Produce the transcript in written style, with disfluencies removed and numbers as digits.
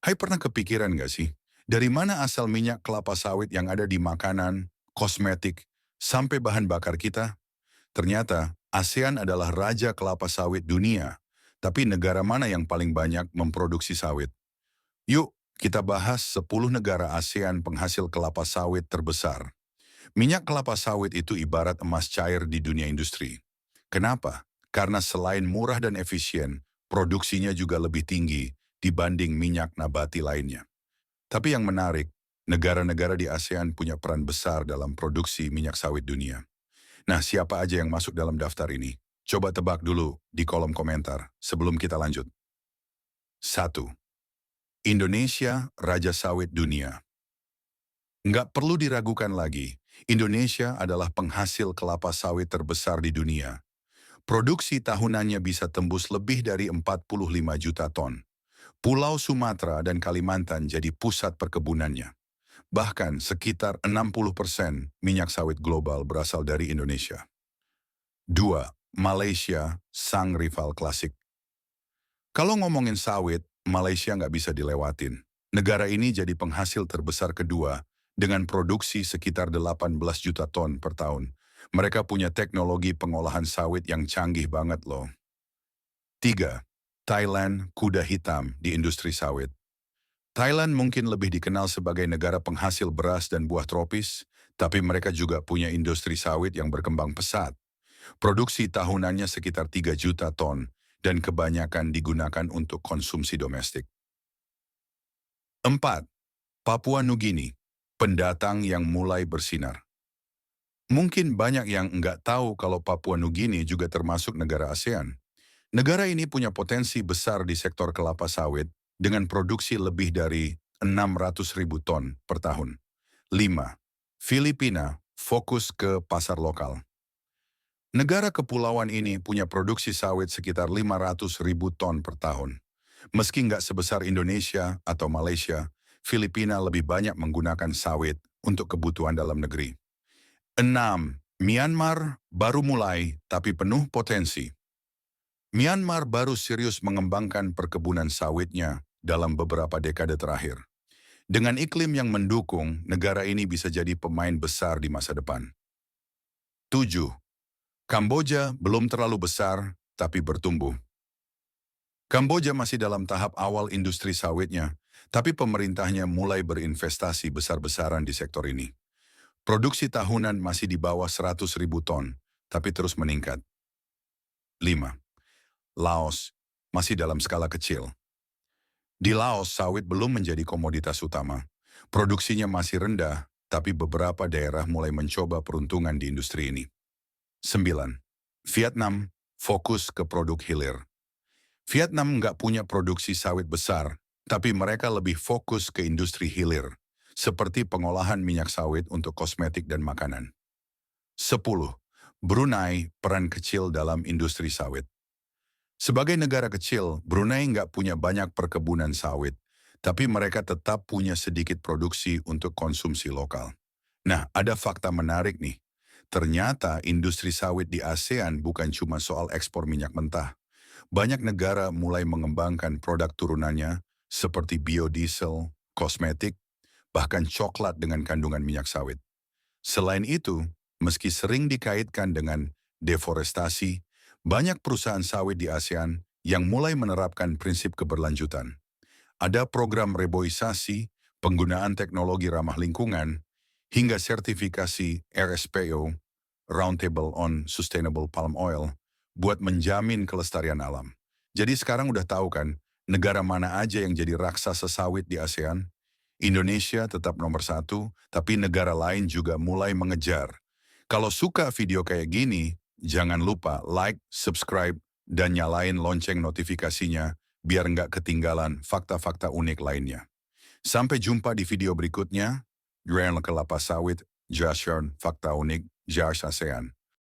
Hai, pernah kepikiran nggak sih? Dari mana asal minyak kelapa sawit yang ada di makanan, kosmetik, sampai bahan bakar kita? Ternyata ASEAN adalah raja kelapa sawit dunia. Tapi negara mana yang paling banyak memproduksi sawit? Yuk, kita bahas 10 negara ASEAN penghasil kelapa sawit terbesar. Minyak kelapa sawit itu ibarat emas cair di dunia industri. Kenapa? Karena selain murah dan efisien, produksinya juga lebih tinggi dibanding minyak nabati lainnya. Tapi yang menarik, negara-negara di ASEAN punya peran besar dalam produksi minyak sawit dunia. Nah, siapa aja yang masuk dalam daftar ini? Coba tebak dulu di kolom komentar sebelum kita lanjut. 1. Indonesia, Raja Sawit Dunia. Nggak perlu diragukan lagi, Indonesia adalah penghasil kelapa sawit terbesar di dunia. Produksi tahunannya bisa tembus lebih dari 45 juta ton. Pulau Sumatera dan Kalimantan jadi pusat perkebunannya. Bahkan sekitar 60% minyak sawit global berasal dari Indonesia. 2. Malaysia, sang rival klasik. Kalau ngomongin sawit, Malaysia nggak bisa dilewatin. Negara ini jadi penghasil terbesar kedua dengan produksi sekitar 18 juta ton per tahun. Mereka punya teknologi pengolahan sawit yang canggih banget loh. 3. Thailand, kuda hitam di industri sawit. Thailand mungkin lebih dikenal sebagai negara penghasil beras dan buah tropis, tapi mereka juga punya industri sawit yang berkembang pesat. Produksi tahunannya sekitar 3 juta ton dan kebanyakan digunakan untuk konsumsi domestik. 4. Papua Nugini, pendatang yang mulai bersinar. Mungkin banyak yang nggak tahu kalau Papua Nugini juga termasuk negara ASEAN. Negara ini punya potensi besar di sektor kelapa sawit dengan produksi lebih dari 600.000 ton per tahun. 5. Filipina fokus ke pasar lokal. Negara kepulauan ini punya produksi sawit sekitar 500.000 ton per tahun. Meski nggak sebesar Indonesia atau Malaysia, Filipina lebih banyak menggunakan sawit untuk kebutuhan dalam negeri. 6. Myanmar baru mulai tapi penuh potensi. Myanmar baru serius mengembangkan perkebunan sawitnya dalam beberapa dekade terakhir. Dengan iklim yang mendukung, negara ini bisa jadi pemain besar di masa depan. 7. Kamboja belum terlalu besar, tapi bertumbuh. Kamboja masih dalam tahap awal industri sawitnya, tapi pemerintahnya mulai berinvestasi besar-besaran di sektor ini. Produksi tahunan masih di bawah 100.000 ton, tapi terus meningkat. 5. Laos masih dalam skala kecil. Di Laos, sawit belum menjadi komoditas utama. Produksinya masih rendah, tapi beberapa daerah mulai mencoba peruntungan di industri ini. 9. Vietnam fokus ke produk hilir. Vietnam nggak punya produksi sawit besar, tapi mereka lebih fokus ke industri hilir, seperti pengolahan minyak sawit untuk kosmetik dan makanan. 10. Brunei peran kecil dalam industri sawit. Sebagai negara kecil, Brunei nggak punya banyak perkebunan sawit, tapi mereka tetap punya sedikit produksi untuk konsumsi lokal. Nah, ada fakta menarik nih. Ternyata industri sawit di ASEAN bukan cuma soal ekspor minyak mentah. Banyak negara mulai mengembangkan produk turunannya seperti biodiesel, kosmetik, bahkan coklat dengan kandungan minyak sawit. Selain itu, meski sering dikaitkan dengan deforestasi, banyak perusahaan sawit di ASEAN yang mulai menerapkan prinsip keberlanjutan. Ada program reboisasi, penggunaan teknologi ramah lingkungan, hingga sertifikasi RSPO, Roundtable on Sustainable Palm Oil, buat menjamin kelestarian alam. Jadi sekarang udah tahu kan, negara mana aja yang jadi raksasa sawit di ASEAN? Indonesia tetap nomor satu, tapi negara lain juga mulai mengejar. Kalau suka video kayak gini, jangan lupa like, subscribe, dan nyalain lonceng notifikasinya biar nggak ketinggalan fakta-fakta unik lainnya. Sampai jumpa di video berikutnya. Grand Kelapa Sawit, Josh Fakta Unik, Josh ASEAN.